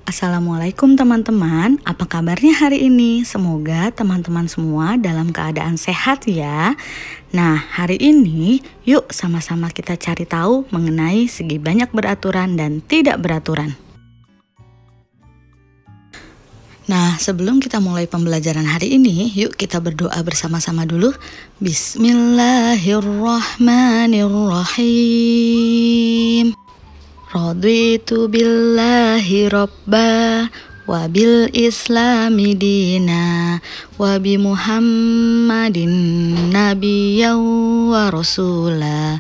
Assalamualaikum teman-teman, apa kabarnya hari ini? Semoga teman-teman semua dalam keadaan sehat ya. Nah, hari ini yuk sama-sama kita cari tahu mengenai segi banyak beraturan dan tidak beraturan. Nah, sebelum kita mulai pembelajaran hari ini, yuk kita berdoa bersama-sama dulu. Bismillahirrahmanirrahim. Raditu billahi robba wa bil islami dina wa bi muhammadin nabiyyan wa rasula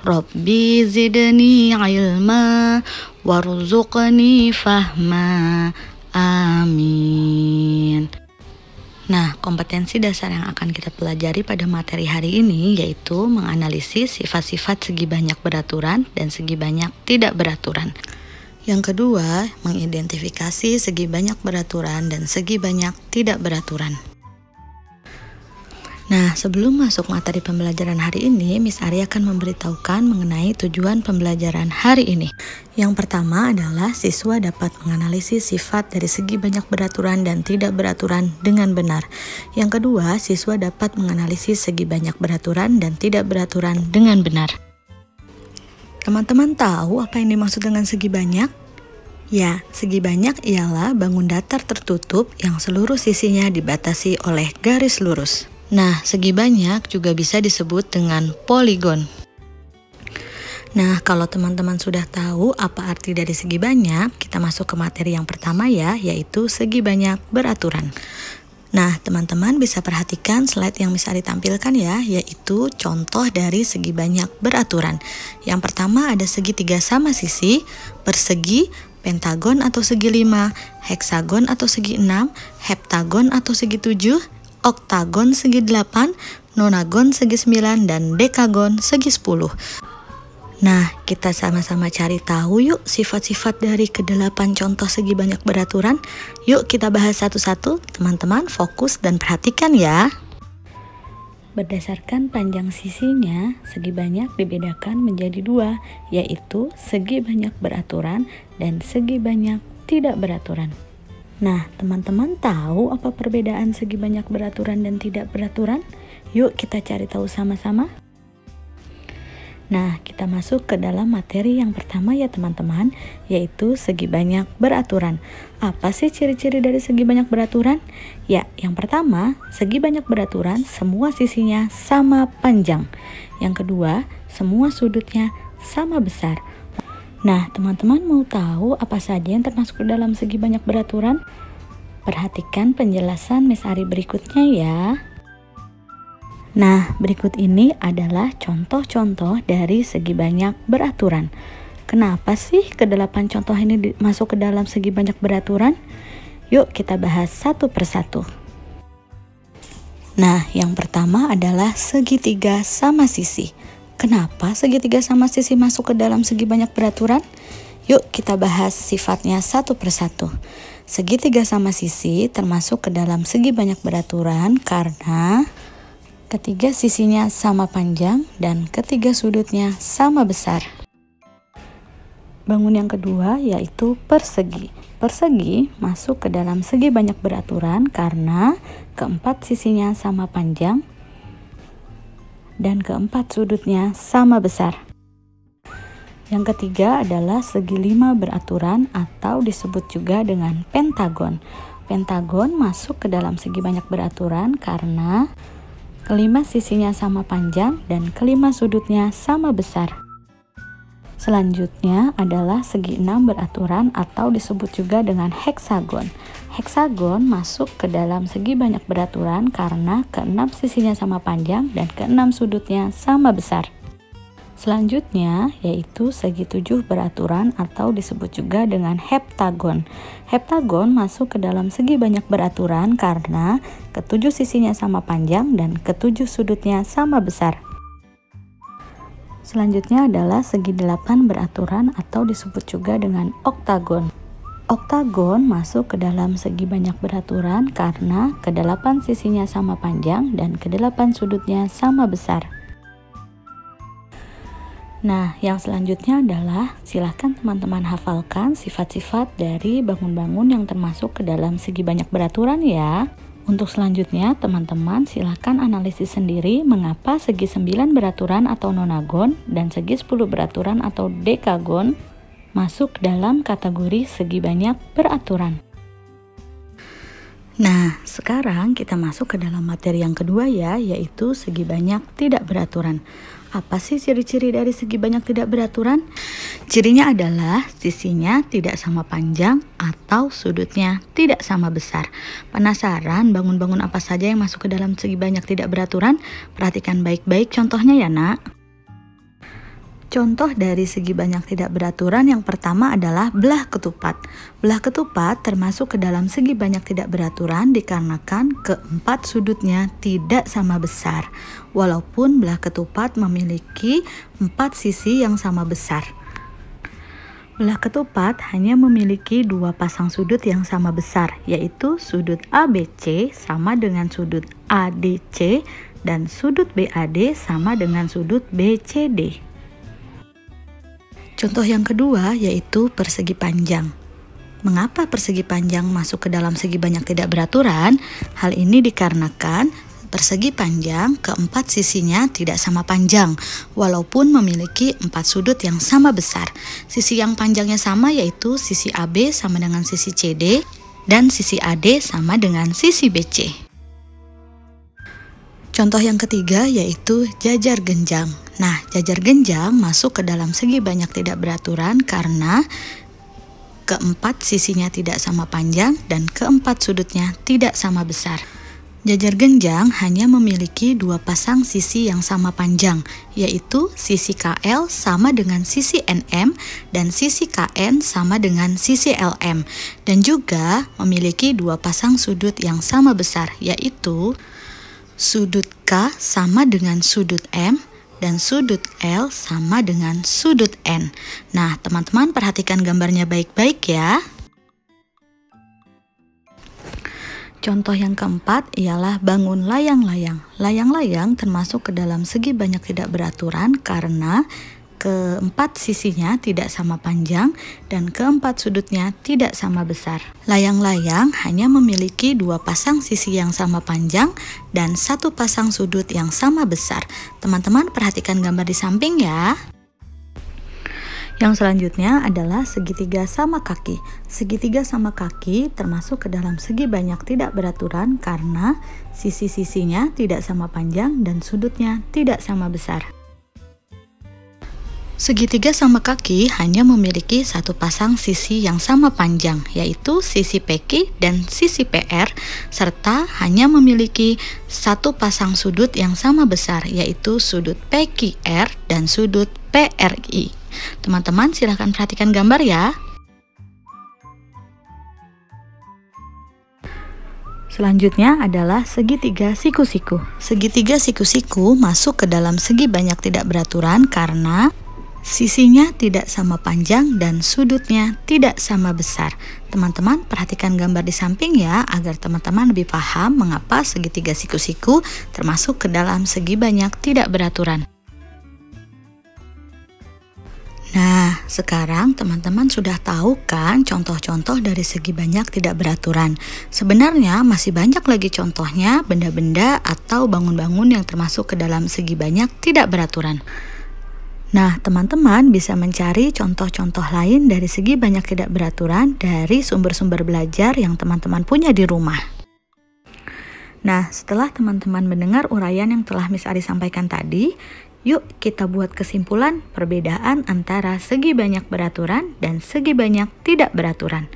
rabbi zidni ilma warzuqni fahma amin. Nah, kompetensi dasar yang akan kita pelajari pada materi hari ini yaitu menganalisis sifat-sifat segi banyak beraturan dan segi banyak tidak beraturan. Yang kedua, mengidentifikasi segi banyak beraturan dan segi banyak tidak beraturan. Nah, sebelum masuk materi pembelajaran hari ini, Miss Ari akan memberitahukan mengenai tujuan pembelajaran hari ini. Yang pertama adalah siswa dapat menganalisis sifat dari segi banyak beraturan dan tidak beraturan dengan benar. Yang kedua, siswa dapat menganalisis segi banyak beraturan dan tidak beraturan dengan benar. Teman-teman tahu apa yang dimaksud dengan segi banyak? Ya, segi banyak ialah bangun datar tertutup yang seluruh sisinya dibatasi oleh garis lurus. Nah, segi banyak juga bisa disebut dengan poligon. Nah, kalau teman-teman sudah tahu apa arti dari segi banyak, kita masuk ke materi yang pertama ya, yaitu segi banyak beraturan. Nah, teman-teman bisa perhatikan slide yang bisa ditampilkan ya, yaitu contoh dari segi banyak beraturan. Yang pertama ada segitiga sama sisi, persegi, pentagon atau segi 5, heksagon atau segi 6, heptagon atau segi 7, oktagon segi 8, nonagon segi 9, dan dekagon segi 10. Nah, kita sama-sama cari tahu yuk sifat-sifat dari ke-8 contoh segi banyak beraturan. Yuk kita bahas satu-satu, teman-teman fokus dan perhatikan ya. Berdasarkan panjang sisinya, segi banyak dibedakan menjadi 2, yaitu segi banyak beraturan dan segi banyak tidak beraturan. Nah, teman-teman tahu apa perbedaan segi banyak beraturan dan tidak beraturan? Yuk kita cari tahu sama-sama. Nah, kita masuk ke dalam materi yang pertama ya teman-teman, yaitu segi banyak beraturan. Apa sih ciri-ciri dari segi banyak beraturan? Ya, yang pertama, segi banyak beraturan semua sisinya sama panjang. Yang kedua, semua sudutnya sama besar. Nah, teman-teman mau tahu apa saja yang termasuk dalam segi banyak beraturan? Perhatikan penjelasan Miss Ari berikutnya ya. Nah, berikut ini adalah contoh-contoh dari segi banyak beraturan. Kenapa sih ke-8 contoh ini masuk ke dalam segi banyak beraturan? Yuk kita bahas satu persatu. Nah, yang pertama adalah segitiga sama sisi. Kenapa segitiga sama sisi masuk ke dalam segi banyak beraturan? Yuk kita bahas sifatnya satu persatu. Segitiga sama sisi termasuk ke dalam segi banyak beraturan karena ketiga sisinya sama panjang dan ketiga sudutnya sama besar. Bangun yang kedua yaitu persegi. Persegi masuk ke dalam segi banyak beraturan karena keempat sisinya sama panjang dan keempat sudutnya sama besar. Yang ketiga adalah segi 5 beraturan atau disebut juga dengan pentagon. Pentagon masuk ke dalam segi banyak beraturan karena kelima sisinya sama panjang dan kelima sudutnya sama besar. Selanjutnya adalah segi 6 beraturan atau disebut juga dengan heksagon. Heksagon masuk ke dalam segi banyak beraturan karena ke-6 sisinya sama panjang dan ke-6 sudutnya sama besar. Selanjutnya yaitu segi 7 beraturan atau disebut juga dengan heptagon. Heptagon masuk ke dalam segi banyak beraturan karena ke-7 sisinya sama panjang dan ke-7 sudutnya sama besar. Selanjutnya adalah segi 8 beraturan atau disebut juga dengan oktagon. Oktagon masuk ke dalam segi banyak beraturan karena ke-8 sisinya sama panjang dan ke-8 sudutnya sama besar. Nah, yang selanjutnya adalah silakan teman-teman hafalkan sifat-sifat dari bangun-bangun yang termasuk ke dalam segi banyak beraturan ya. Untuk selanjutnya, teman-teman silakan analisis sendiri mengapa segi 9 beraturan atau nonagon dan segi 10 beraturan atau dekagon masuk dalam kategori segi banyak beraturan. Nah, sekarang kita masuk ke dalam materi yang kedua ya, yaitu segi banyak tidak beraturan. Apa sih ciri-ciri dari segi banyak tidak beraturan? Cirinya adalah sisinya tidak sama panjang atau sudutnya tidak sama besar. Penasaran bangun-bangun apa saja yang masuk ke dalam segi banyak tidak beraturan? Perhatikan baik-baik contohnya ya nak. Contoh dari segi banyak tidak beraturan yang pertama adalah belah ketupat. Belah ketupat termasuk ke dalam segi banyak tidak beraturan dikarenakan keempat sudutnya tidak sama besar. Walaupun belah ketupat memiliki 4 sisi yang sama besar. Belah ketupat hanya memiliki 2 pasang sudut yang sama besar, yaitu sudut ABC sama dengan sudut ADC dan sudut BAD sama dengan sudut BCD. Contoh yang kedua yaitu persegi panjang. Mengapa persegi panjang masuk ke dalam segi banyak tidak beraturan? Hal ini dikarenakan persegi panjang keempat sisinya tidak sama panjang, walaupun memiliki 4 sudut yang sama besar. Sisi yang panjangnya sama yaitu sisi AB sama dengan sisi CD dan sisi AD sama dengan sisi BC. Contoh yang ketiga yaitu jajar genjang. Nah, jajar genjang masuk ke dalam segi banyak tidak beraturan karena keempat sisinya tidak sama panjang dan keempat sudutnya tidak sama besar. Jajar genjang hanya memiliki 2 pasang sisi yang sama panjang, yaitu sisi KL sama dengan sisi NM dan sisi KN sama dengan sisi LM, dan juga memiliki 2 pasang sudut yang sama besar, yaitu sudut K sama dengan sudut M dan sudut L sama dengan sudut N. Nah, teman-teman perhatikan gambarnya baik-baik ya. Contoh yang keempat ialah bangun layang-layang. Layang-layang termasuk ke dalam segi banyak tidak beraturan karena keempat sisinya tidak sama panjang dan keempat sudutnya tidak sama besar. Layang-layang hanya memiliki 2 pasang sisi yang sama panjang dan 1 pasang sudut yang sama besar. Teman-teman perhatikan gambar di samping ya. Yang selanjutnya adalah segitiga sama kaki. Segitiga sama kaki termasuk ke dalam segi banyak tidak beraturan karena sisi-sisinya tidak sama panjang dan sudutnya tidak sama besar. Segitiga sama kaki hanya memiliki 1 pasang sisi yang sama panjang, yaitu sisi PQ dan sisi PR, serta hanya memiliki 1 pasang sudut yang sama besar, yaitu sudut PQR dan sudut PRI. Teman-teman silahkan perhatikan gambar ya. Selanjutnya adalah segitiga siku-siku. Segitiga siku-siku masuk ke dalam segi banyak tidak beraturan karena sisinya tidak sama panjang dan sudutnya tidak sama besar. Teman-teman perhatikan gambar di samping ya, agar teman-teman lebih paham mengapa segitiga siku-siku termasuk ke dalam segi banyak tidak beraturan. Nah, sekarang teman-teman sudah tahu kan contoh-contoh dari segi banyak tidak beraturan. Sebenarnya masih banyak lagi contohnya benda-benda atau bangun-bangun yang termasuk ke dalam segi banyak tidak beraturan. Nah, teman-teman bisa mencari contoh-contoh lain dari segi banyak tidak beraturan dari sumber-sumber belajar yang teman-teman punya di rumah. Nah, setelah teman-teman mendengar uraian yang telah Miss Ari sampaikan tadi, yuk kita buat kesimpulan perbedaan antara segi banyak beraturan dan segi banyak tidak beraturan.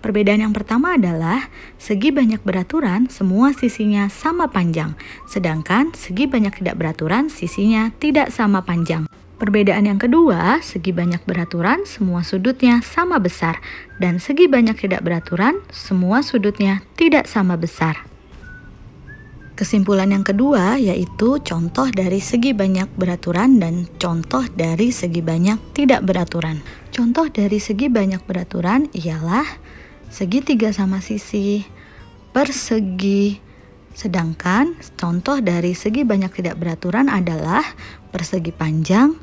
Perbedaan yang pertama adalah segi banyak beraturan semua sisinya sama panjang, sedangkan segi banyak tidak beraturan sisinya tidak sama panjang. Perbedaan yang kedua, segi banyak beraturan semua sudutnya sama besar, dan segi banyak tidak beraturan semua sudutnya tidak sama besar. Kesimpulan yang kedua yaitu contoh dari segi banyak beraturan dan contoh dari segi banyak tidak beraturan. Contoh dari segi banyak beraturan ialah segitiga sama sisi, persegi, Sedangkan contoh dari segi banyak tidak beraturan adalah persegi panjang,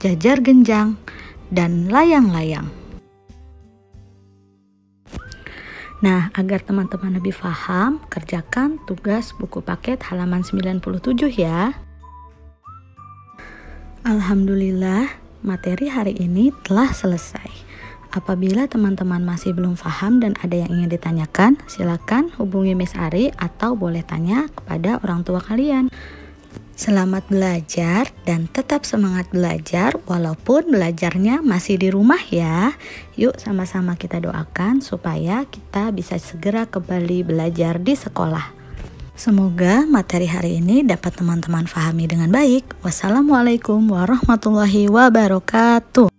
jajar genjang, dan layang-layang. Nah, agar teman-teman lebih paham, kerjakan tugas buku paket halaman 97 ya. Alhamdulillah, materi hari ini telah selesai. Apabila teman-teman masih belum paham dan ada yang ingin ditanyakan, silakan hubungi Miss Ari atau boleh tanya kepada orang tua kalian. Selamat belajar dan tetap semangat belajar walaupun belajarnya masih di rumah ya. Yuk sama-sama kita doakan supaya kita bisa segera kembali belajar di sekolah. Semoga materi hari ini dapat teman-teman pahami dengan baik. Wassalamualaikum warahmatullahi wabarakatuh.